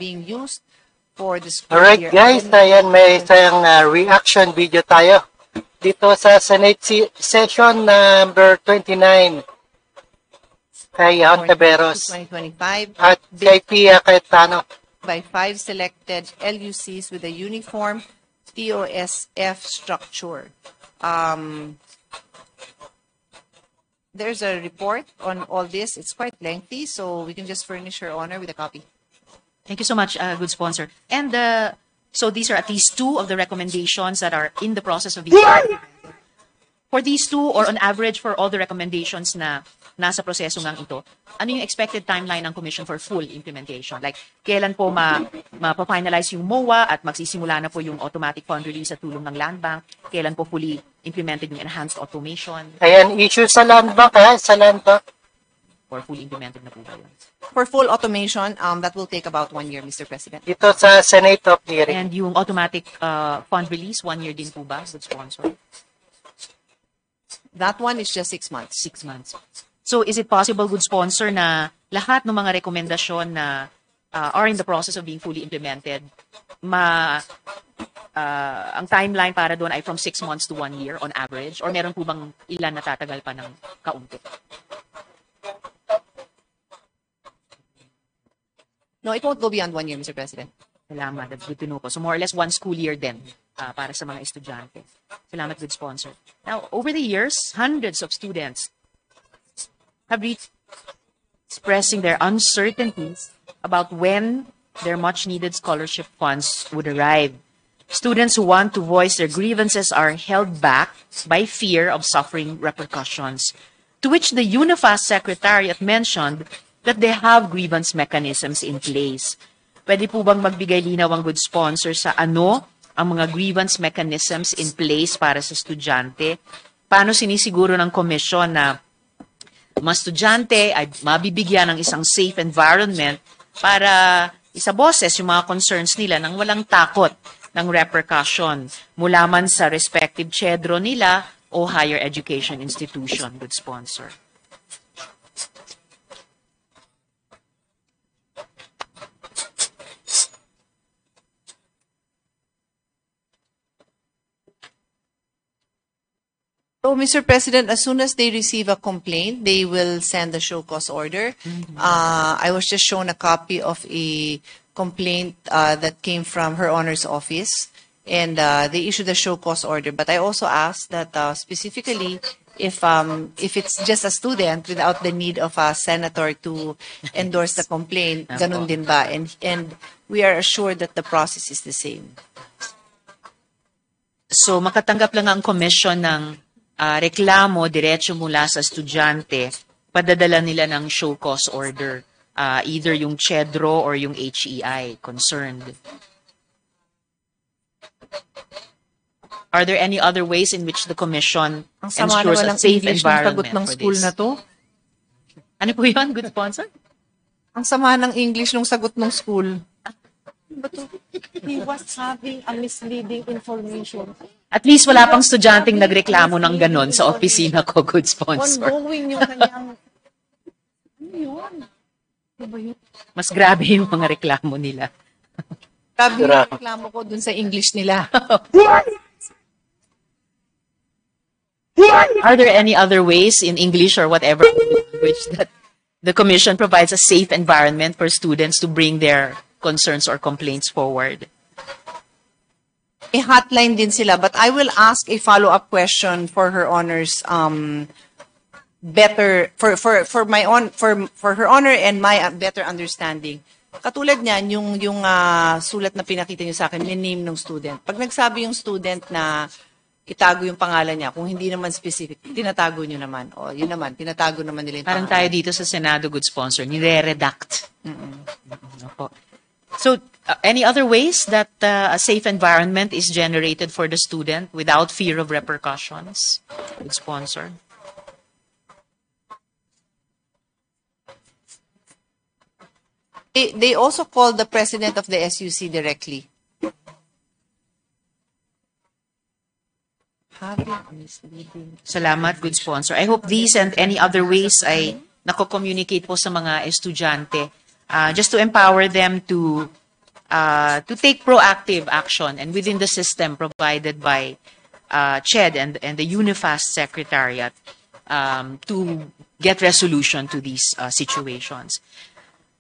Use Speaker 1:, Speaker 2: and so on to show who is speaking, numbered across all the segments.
Speaker 1: being used for the school
Speaker 2: Alright
Speaker 1: year.
Speaker 2: guys, ayan may isang reaction video tayo dito sa Senate session number 29 kay Hontiveros
Speaker 1: 2025
Speaker 2: at kay Pia Cayetano.
Speaker 1: by 5 selected LUCs with a uniform TOSF structure. There's a report on all this. It's quite lengthy, so we can just furnish Her Honor with a copy.
Speaker 3: Thank you so much, good sponsor. And so these are at least 2 of the recommendations that are in the process of being implemented. For these 2, or on average for all the recommendations na nasa proseso ngang ito, ano yung expected timeline ng Commission for full implementation? Like, kailan po ma-finalize yung MOA at magsisimula na po yung automatic fund release sa tulong ng Land Bank? Kailan po fully implemented yung enhanced automation?
Speaker 2: Ayan, issue sa Land Bank, sa Land Bank.
Speaker 3: Or fully implemented na po ba yun?
Speaker 1: For full automation, that will take about 1 year, Mr. President.
Speaker 2: Dito sa Senate of hearing.
Speaker 3: And yung automatic fund release, 1 year din po ba, good sponsor?
Speaker 1: That one is just 6 months.
Speaker 3: 6 months. So is it possible, good sponsor, na lahat ng mga rekomendasyon na are in the process of being fully implemented, ang timeline para doon ay from 6 months to 1 year on average? Or meron po bang ilan na tatagal pa ng kaunti?
Speaker 1: No, it won't go beyond 1 year, Mr. President.
Speaker 3: Salamat. That's good to know po. So more or less 1 school year din para sa mga estudyante. Salamat, good sponsor. Now, over the years, hundreds of students have reached expressing their uncertainties about when their much-needed scholarship funds would arrive. Students who want to voice their grievances are held back by fear of suffering repercussions, to which the UNIFAS Secretariat mentioned that they have grievance mechanisms in place. Pwede po bang magbigay linaw ang good sponsor sa ano ang mga grievance mechanisms in place para sa estudyante? Paano sinisiguro ng komisyon na mga estudyante ay mabibigyan ng isang safe environment para isaboses yung mga concerns nila nang walang takot ng repercussion mula man sa respective CHEDRO nila o higher education institution, good sponsor?
Speaker 1: So, Mr. President, as soon as they receive a complaint, they will send a show cause order. I was just shown a copy of a complaint that came from Her Honor's office, and they issued a show cause order. But I also asked that specifically, if it's just a student without the need of a senator to endorse the complaint, ganun din ba? And we are assured that the process is the same.
Speaker 3: So, makatanggap lang ang commission ng reklamo diretso mula sa estudyante, padadala nila ng show cause order, either yung CHEDRO or yung HEI concerned. Are there any other ways in which the commission ensures a safe environment
Speaker 1: ng
Speaker 3: for
Speaker 1: school
Speaker 3: this?
Speaker 1: Na to?
Speaker 3: Ano po yun, good sponsor?
Speaker 1: Ang sama ng English nung sagot ng school. He was having a misleading information.
Speaker 3: At least wala pang estudyanteng nagreklamo ng ganon sa opisina ko, good sponsor.
Speaker 1: Ongoing yung kanyang... Ano yun? Ano ba yun?
Speaker 3: Mas grabe yung mga reklamo nila.
Speaker 1: Grabe yung reklamo ko dun sa English nila.
Speaker 3: Are there any other ways in English or whatever language that the Commission provides a safe environment for students to bring their concerns or complaints forward?
Speaker 1: May hotline din sila, but I will ask a follow-up question for Her Honor's better for Her Honor and my better understanding. Katulad niyan, yung sulat na pinakita niyo sa akin, yung name ng student. Pag nagsabi yung student na itago yung pangalan niya, kung hindi naman specific, tinatago niyo naman. O, yun naman, tinatago naman nila yung
Speaker 3: Parang
Speaker 1: pangalan.
Speaker 3: tayo dito sa Senado, good sponsor, nire-redact. So, any other ways that a safe environment is generated for the student without fear of repercussions? Good sponsor.
Speaker 1: They also called the president of the SUC directly.
Speaker 3: Salamat, good sponsor. I hope these and any other ways ay nako-communicate po sa mga estudyante just to empower them to to take proactive action and within the system provided by CHED and the UNIFAST Secretariat to get resolution to these situations.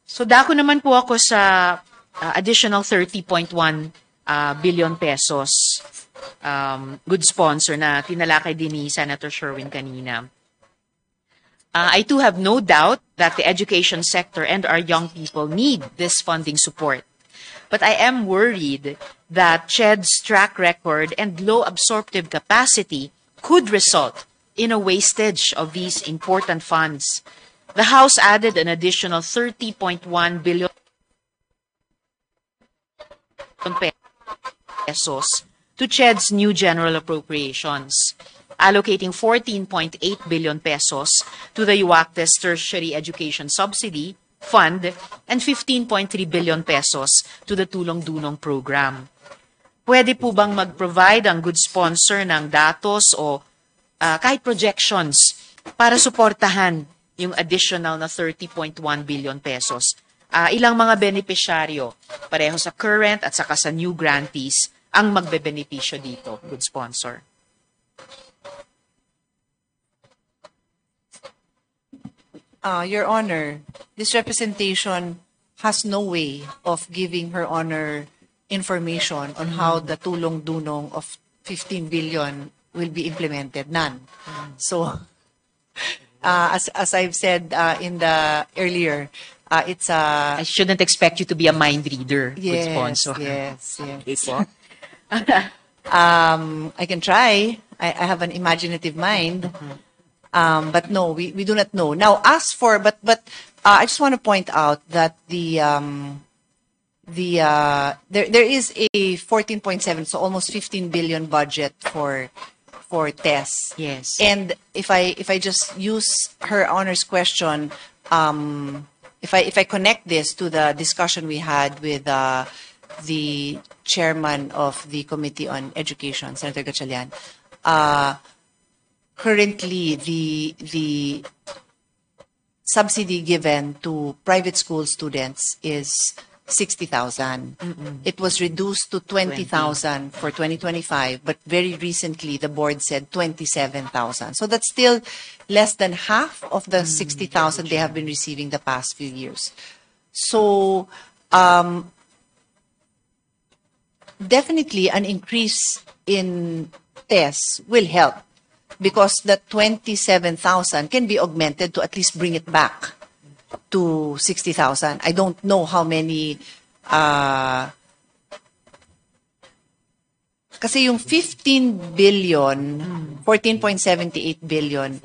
Speaker 3: So dako naman po ako sa additional 30.1 billion pesos good sponsor na tinalakay din ni Senator Sherwin kanina. I too have no doubt that the education sector and our young people need this funding support. But I am worried that CHED's track record and low absorptive capacity could result in a wastage of these important funds. The House added an additional 30.1 billion pesos to CHED's new general appropriations, allocating 14.8 billion pesos to the UACTES Tertiary Education Subsidy Fund and 15.3 billion pesos to the Tulong Dunong program. Pwede po bang mag-provide ang good sponsor ng datos o kahit projections para suportahan yung additional na 30.1 billion pesos? Ilang mga benepisyaryo, pareho sa current at saka sa new grantees, ang magbebenepisyo dito, good sponsor?
Speaker 1: Your Honor, this representation has no way of giving Her Honor information on how the Tulong Dunong of 15 billion will be implemented. None. So, as I've said in the earlier, it's a...
Speaker 3: I shouldn't expect you to be a mind reader, good
Speaker 1: Yes,
Speaker 3: sponsor.
Speaker 1: yes.
Speaker 3: Okay po.
Speaker 1: I can try. I have an imaginative mind. But no, we do not know. Now, as for, but I just want to point out that there is a 14.7, so almost 15 billion budget for tests.
Speaker 3: Yes.
Speaker 1: And if I just use Her Honor's question, if I connect this to the discussion we had with the chairman of the Committee on Education, Senator Gatchalian, currently the subsidy given to private school students is 60,000. It was reduced to 20,000 for 2025, but very recently the board said 27,000. So that's still less than half of the 60,000 they have been receiving the past few years. So definitely an increase in tests will help, because the 27,000 can be augmented to at least bring it back to 60,000. I don't know how many, kasi yung 15 billion, 14.78 billion,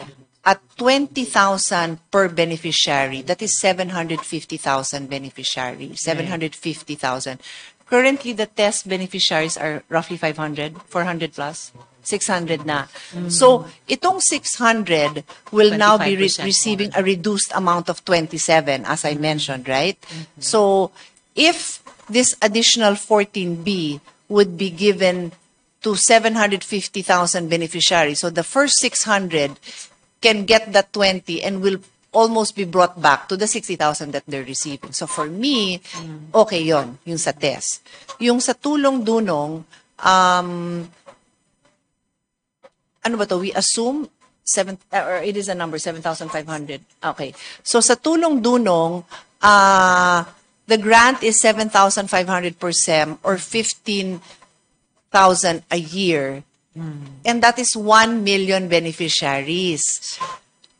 Speaker 1: at 20,000 per beneficiary, that is 750,000 beneficiaries, 750,000. Currently, the test beneficiaries are roughly 500, 400 plus. 600 na. So, itong 600 will now be
Speaker 3: 25%.
Speaker 1: receiving a reduced amount of 27, as I mentioned, right? So, if this additional 14B would be given to 750,000 beneficiaries, so the first 600 can get that 20 and will almost be brought back to the 60,000 that they're receiving. So, for me, okay yon, yung sa test. Yung sa tulong dunong, ano ba to? We assume or it is a number 7,500. Okay. So sa tulong dunong, the grant is 7,500 per sem or 15,000 a year. And that is 1 million beneficiaries.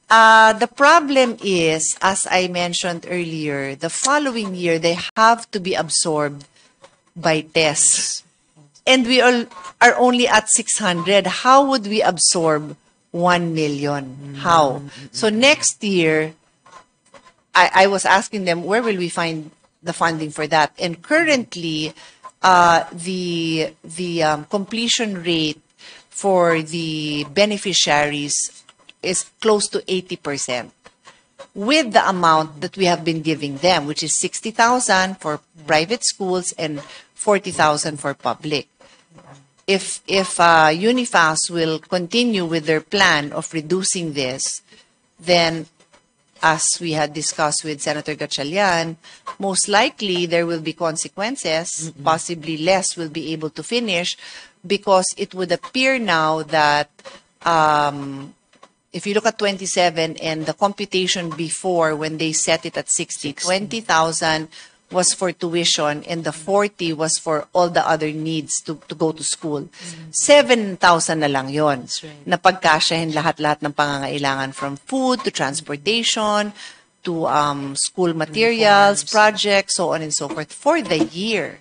Speaker 1: The problem is, as I mentioned earlier, the following year they have to be absorbed by tests. And we all are only at 600. How would we absorb 1 million? How? So next year, I was asking them, where will we find the funding for that? And currently, the completion rate for the beneficiaries is close to 80%. With the amount that we have been giving them, which is 60,000 for private schools and 40,000 for public. If UNIFAS will continue with their plan of reducing this, then as we had discussed with Senator Gatchalian, most likely there will be consequences. Possibly less will be able to finish because it would appear now that if you look at 27 and the computation before when they set it at 60, 20,000 was for tuition and the 40 was for all the other needs to go to school. 7,000 na lang yon.
Speaker 3: right.
Speaker 1: Na pagkasyahin lahat-lahat ng pangangailangan from food to transportation to school materials, projects, so on and so forth for the year.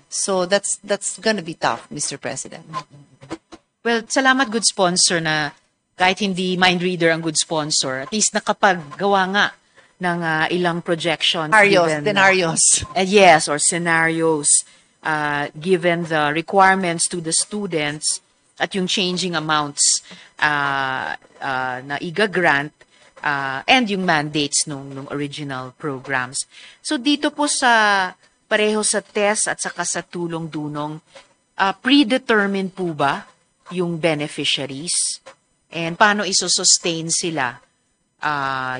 Speaker 1: So that's going to be tough, Mr. President.
Speaker 3: Well, salamat good sponsor na kahit hindi mind reader ang good sponsor, at least nakapaggawa nga ng ilang projections.
Speaker 1: Scenarios.
Speaker 3: Yes, or scenarios given the requirements to the students at yung changing amounts na iga-grant and yung mandates nung original programs. So dito po sa pareho sa TES at saka sa tulong-dunong, predetermined po ba yung beneficiaries? And paano iso-sustain sila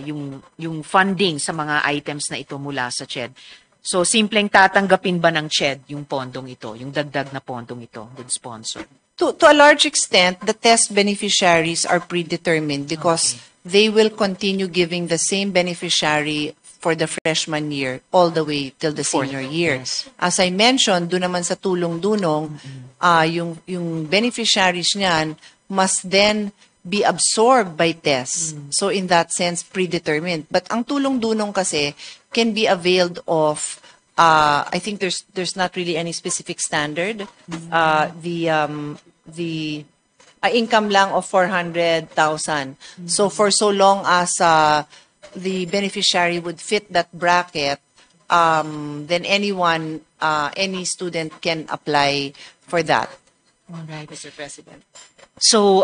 Speaker 3: yung funding sa mga items na ito mula sa CHED? So, simpleng tatanggapin ba ng CHED yung pondong ito, yung dagdag na pondong ito, good sponsor?
Speaker 1: To a large extent, the test beneficiaries are predetermined because they will continue giving the same beneficiary for the freshman year all the way till the senior year.
Speaker 3: Yes.
Speaker 1: As I mentioned, doon naman sa tulong-dunong, yung beneficiaries niyan must then be absorbed by tests. So in that sense, predetermined. But ang tulong-dunong kasi can be availed of, I think there's not really any specific standard. The income lang of 400,000. So for so long as the beneficiary would fit that bracket, then anyone, any student can apply for that.
Speaker 3: All right.
Speaker 1: Mr. President.
Speaker 3: So,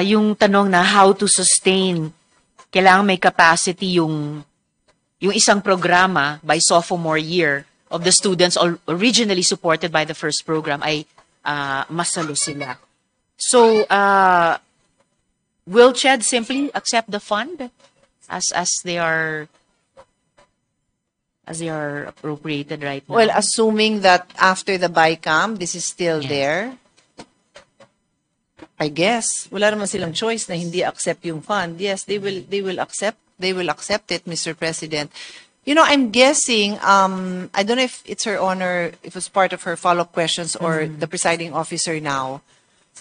Speaker 3: yung tanong na how to sustain, kailangan may capacity yung isang programa by sophomore year of the students originally supported by the first program ay masalo sila. So, will CHED simply accept the fund as they are appropriated right now?
Speaker 1: Well, assuming that after the BICAM, this is still there, I guess wala naman silang choice na hindi accept yung fund. Yes, they will accept it, Mr. President. You know, I'm guessing, I don't know if it's Her Honor, if it's part of her follow-up questions or the presiding officer now.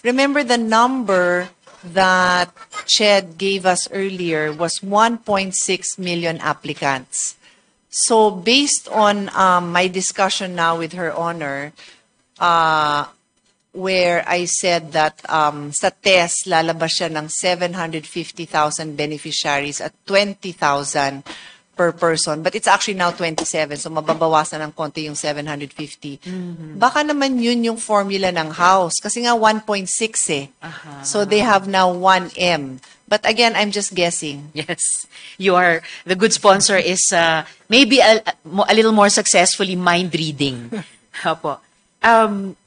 Speaker 1: Remember the number that CHED gave us earlier was 1.6 million applicants. So based on my discussion now with Her Honor, where I said that sa test, lalabas siya ng 750,000 beneficiaries at 20,000 per person. But it's actually now 27, so mababawasan ng konti yung 750. Baka naman yun yung formula ng House. Kasi nga 1.6 eh. So they have now 1M. But again, I'm just guessing.
Speaker 3: Yes, the good sponsor is maybe a little more successfully mind reading. Opo. And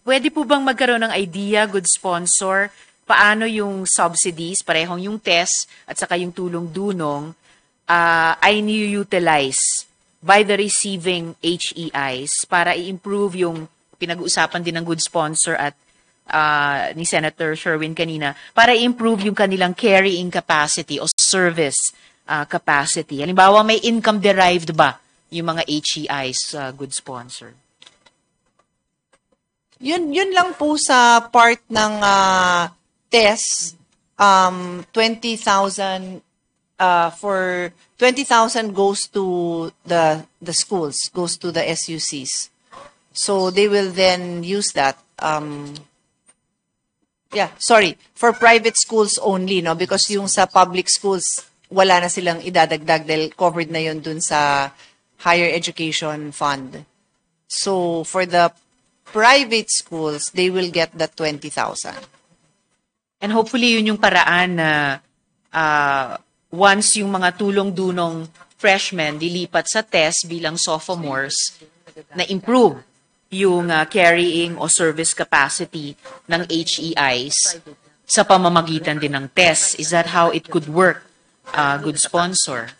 Speaker 3: pwede po bang magkaroon ng idea, good sponsor, paano yung subsidies, parehong yung TES at saka yung tulong-dunong, ay ni-utilize by the receiving HEIs para i-improve yung pinag-uusapan din ng good sponsor at ni Senator Sherwin kanina, para i-improve yung kanilang carrying capacity o service capacity. Halimbawa, may income-derived ba yung mga HEIs, good sponsor?
Speaker 1: Yun lang po sa part ng test, 20,000 for 20,000 goes to the schools, goes to the SUCs. So they will then use that. For private schools only, no, because yung sa public schools wala na silang idadagdag dahil covered na yun dun sa higher education fund. So for the private schools, they will get the 20,000.
Speaker 3: And hopefully yun yung paraan na once yung mga tulong-dunong freshmen dilipat sa test bilang sophomores, na improve yung carrying o service capacity ng HEIs sa pamamagitan din ng test. Is that how it could work good sponsor.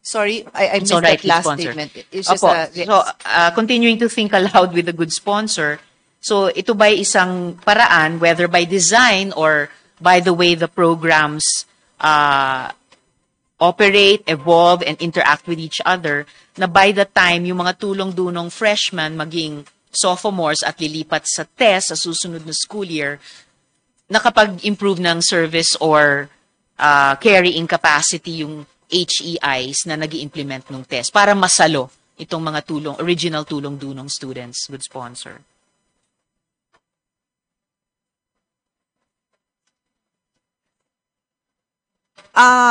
Speaker 1: Sorry, I
Speaker 3: It's
Speaker 1: missed
Speaker 3: all right,
Speaker 1: that
Speaker 3: good
Speaker 1: last
Speaker 3: sponsor.
Speaker 1: statement. It's just
Speaker 3: Opo.
Speaker 1: yes.
Speaker 3: So, continuing to think aloud with a good sponsor. So, ito ba isang paraan, whether by design or by the way the programs operate, evolve, and interact with each other, na by the time yung mga tulong-dunong freshman maging sophomores at lilipat sa test sa susunod na school year, nakapag-improve ng service or carrying capacity yung HEIs na nag-implement ng test para masalo itong mga original tulong-dunong students with sponsor.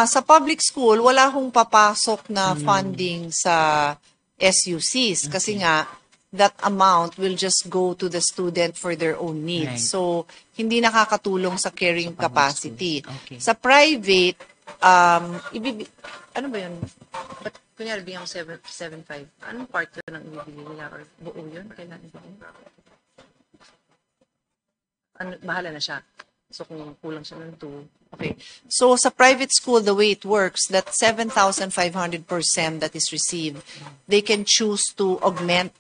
Speaker 1: Sa public school, wala hong papasok na funding sa SUCs kasi nga that amount will just go to the student for their own needs.
Speaker 3: Right.
Speaker 1: So, hindi nakakatulong sa carrying capacity.
Speaker 3: Okay.
Speaker 1: Sa private, ano ba yun? Ba't kunyari bigyan ko 7.5? Anong part yun ang ibibigay nila? Or buo yun? Kailan ibigay? Bahala na siya. So, kung kulang siya ng 2. Okay. So, sa private school, the way it works, that 7,500 per sem that is received, they can choose to augment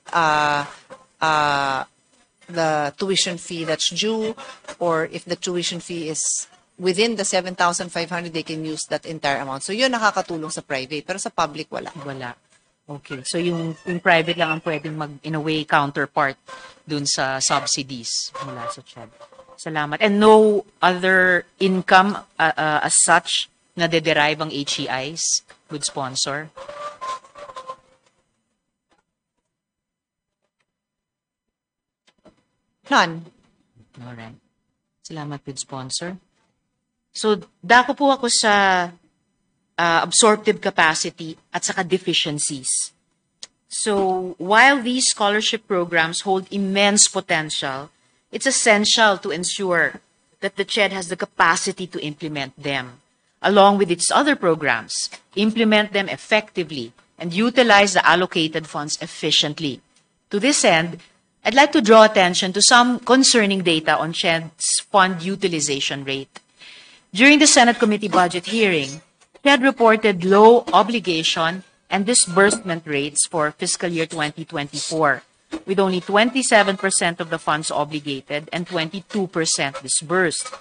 Speaker 1: the tuition fee that's due, or if the tuition fee is within the 7,500, they can use that entire amount. So, yun nakakatulong sa private. Pero sa public, wala.
Speaker 3: Wala. Okay. So, yung private lang ang pwedeng in a way, counterpart dun sa subsidies mula sa CHED. Salamat. And no other income as such na de-derive ang HEIs with sponsor?
Speaker 1: None.
Speaker 3: Alright. Salamat with sponsor. So, dako po ako sa absorptive capacity at saka deficiencies. So, while these scholarship programs hold immense potential, it's essential to ensure that the CHED has the capacity to implement them, along with its other programs, implement them effectively, and utilize the allocated funds efficiently. To this end, I'd like to draw attention to some concerning data on CHED's fund utilization rate. During the Senate Committee budget hearing, CHED reported low obligation and disbursement rates for fiscal year 2024, with only 27% of the funds obligated and 22% disbursed.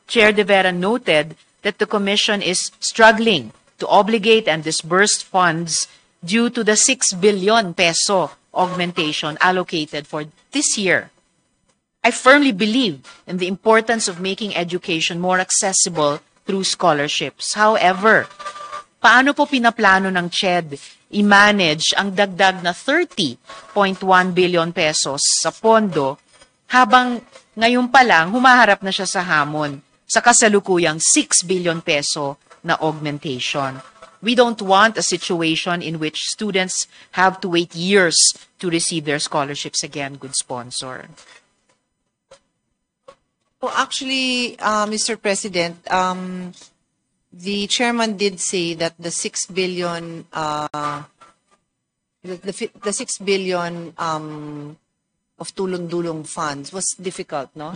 Speaker 3: Chair De Vera noted that the Commission is struggling to obligate and disburse funds due to the 6 billion peso augmentation allocated for this year. I firmly believe in the importance of making education more accessible through scholarships. However, paano po pinaplano ng CHED i-manage ang dagdag na 30.1 billion pesos sa pondo habang ngayon pa lang humaharap na siya sa hamon sa kasalukuyang 6 billion peso na augmentation? We don't want a situation in which students have to wait years to receive their scholarships again, good sponsor.
Speaker 1: Well, actually, Mr. President, the chairman did say that the 6 billion, the 6 billion of tulong-dulong funds was difficult, no,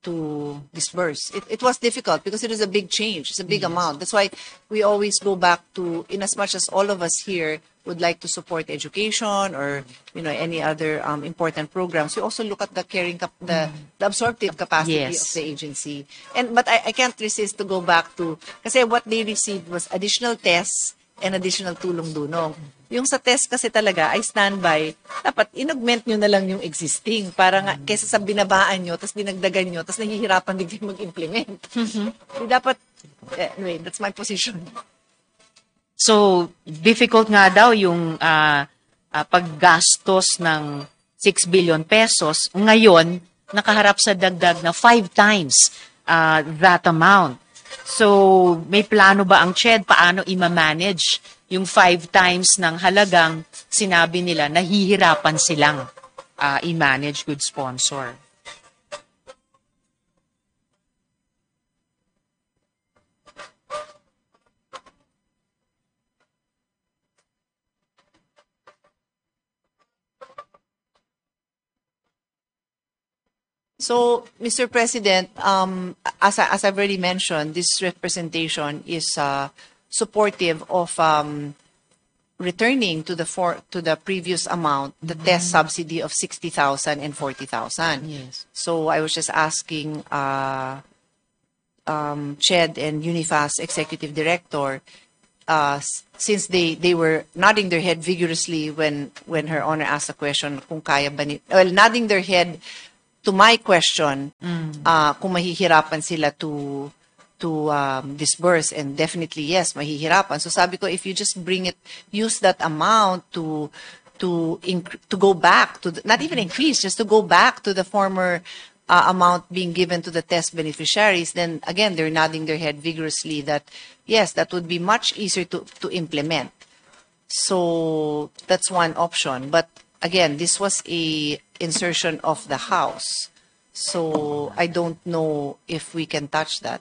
Speaker 1: to disburse. It was difficult because it was a big change. It's a big amount. That's why we always go back to, in as much as all of us here would like to support education or any other important programs, we also look at the the absorptive capacity
Speaker 3: Yes.
Speaker 1: of the agency. But I can't resist to go back to, kasi what they received was additional tests and additional tulong-dunong. Yung sa test kasi talaga ay standby, dapat inaugment nyo na lang yung existing para nga kesa sa binabaan nyo, tapos dinagdagan nyo, tapos nahihirapan din kayo mag-implement. Di dapat, anyway, that's my position.
Speaker 3: So, difficult nga daw yung paggastos ng 6 billion pesos. Ngayon, nakaharap sa dagdag na 5 times that amount. So, may plano ba ang CHED paano i-manage yung 5 times ng halagang sinabi nila nahihirapan silang i-manage, good sponsor?
Speaker 1: So, Mr. President, as I've already mentioned, this representation is supportive of returning to the previous amount, the test subsidy of 60,000 and 40,000.
Speaker 3: Yes.
Speaker 1: So I was just asking CHED and UNIFAS executive director, since they were nodding their head vigorously when Her Honor asked a question, kung kaya ba nodding their head to my question, kung mahihirapan sila to disburse, and definitely yes, mahihirapan. So sabi ko, if you just use that amount to go back to not even increase, just to go back to the former amount being given to the test beneficiaries, then again they're nodding their head vigorously that yes, that would be much easier to implement. So that's one option. But again, this was a insertion of the House, so I don't know if we can touch that.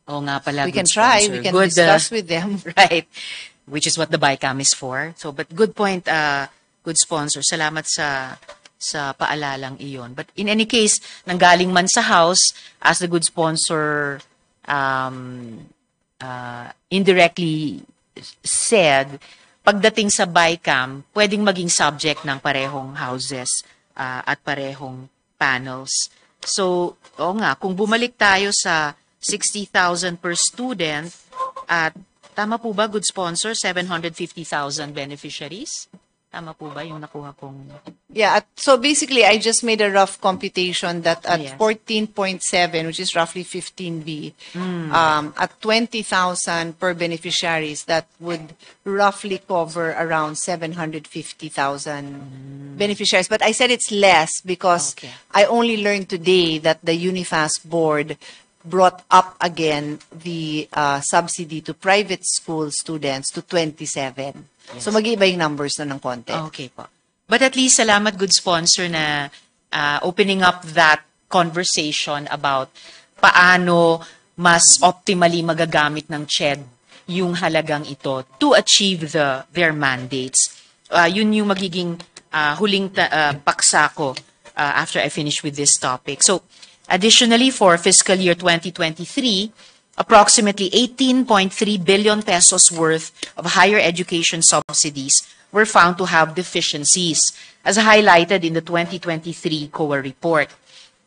Speaker 3: Oo nga pala,
Speaker 1: We
Speaker 3: good
Speaker 1: can try.
Speaker 3: sponsor.
Speaker 1: We can
Speaker 3: Good,
Speaker 1: discuss with them.
Speaker 3: Right. Which is what the BICAM is for. So, but good point, good sponsor. Salamat sa paalalang iyon. But in any case, nanggaling man sa House, as the good sponsor indirectly said, pagdating sa BICAM, pwedeng maging subject ng parehong houses at parehong panels. So, oo nga, kung bumalik tayo sa 60,000 per student at tama po ba, good sponsor, 750,000 beneficiaries? Tama po ba yung nakuha kong...
Speaker 1: Yeah, so basically, I just made a rough computation that at
Speaker 3: Yes.
Speaker 1: 14.7, which is roughly 15B, at 20,000 per beneficiaries, that would roughly cover around 750,000 beneficiaries. But I said it's less because
Speaker 3: Okay.
Speaker 1: I only learned today that the UNIFAS board brought up again the subsidy to private school students to 27. So mag-iiba yung numbers na ng konti.
Speaker 3: Okay po. But at least, salamat, good sponsor, na opening up that conversation about paano mas optimally magagamit ng CHED yung halagang ito to achieve their mandates. Yun yung magiging huling paksa ko after I finish with this topic. So, additionally, for fiscal year 2023, approximately 18.3 billion pesos worth of higher education subsidies were found to have deficiencies, as highlighted in the 2023 COA report.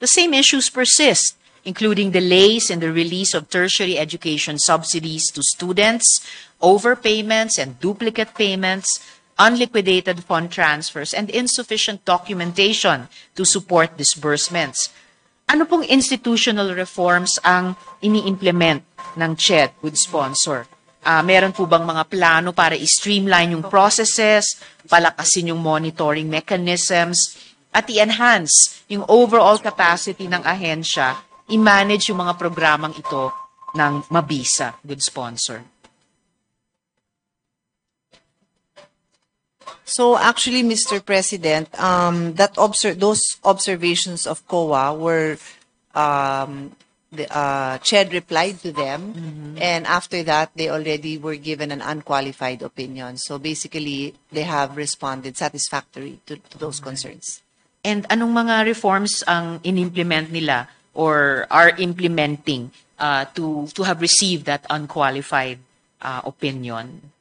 Speaker 3: The same issues persist, including delays in the release of tertiary education subsidies to students, overpayments and duplicate payments, unliquidated fund transfers, and insufficient documentation to support disbursements. Ano pong institutional reforms ang ini-implement ng CHED, good sponsor? Meron po bang mga plano para i-streamline yung processes, palakasin yung monitoring mechanisms, at i-enhance yung overall capacity ng ahensya, i-manage yung mga programang ito ng mabisa, good sponsor?
Speaker 1: So actually, Mr. President, those observations of COA were the CHED replied to them, and after that, they already were given an unqualified opinion. So basically, they have responded satisfactory to those concerns.
Speaker 3: And anong mga reforms ang in-implement nila or are implementing to have received that unqualified opinion?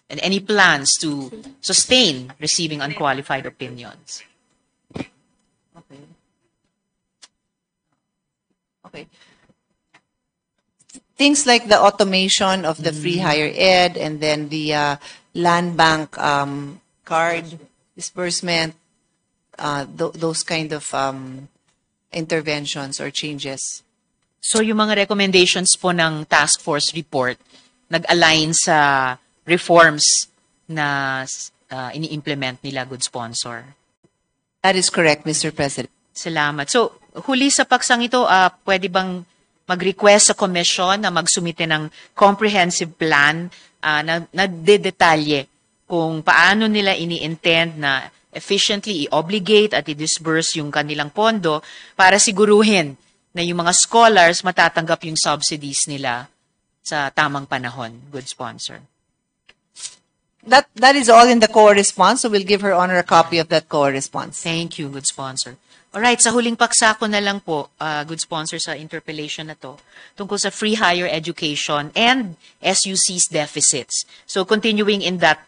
Speaker 3: And any plans to sustain receiving unqualified opinions?
Speaker 1: Okay. Things like the automation of the free higher ed, and then the land bank card disbursement, those kind of interventions or changes.
Speaker 3: So yung mga recommendations po ng task force report nag-align sa reforms na ini-implement nila, good sponsor?
Speaker 1: That is correct, Mr. President.
Speaker 3: Salamat. So, huli sa paksang ito, pwede bang mag-request sa commission na magsumite ng comprehensive plan na detalye kung paano nila ini-intend na efficiently i-obligate at i-disburse yung kanilang pondo para siguruhin na yung mga scholars matatanggap yung subsidies nila sa tamang panahon, good sponsor?
Speaker 1: That is all in the COA response, so we'll give Her Honor a copy of that COA response.
Speaker 3: Thank you, good sponsor. Alright, sa huling paksa ko na lang po, good sponsor sa interpellation na to, tungkol sa free higher education and SUC's deficits. So continuing in that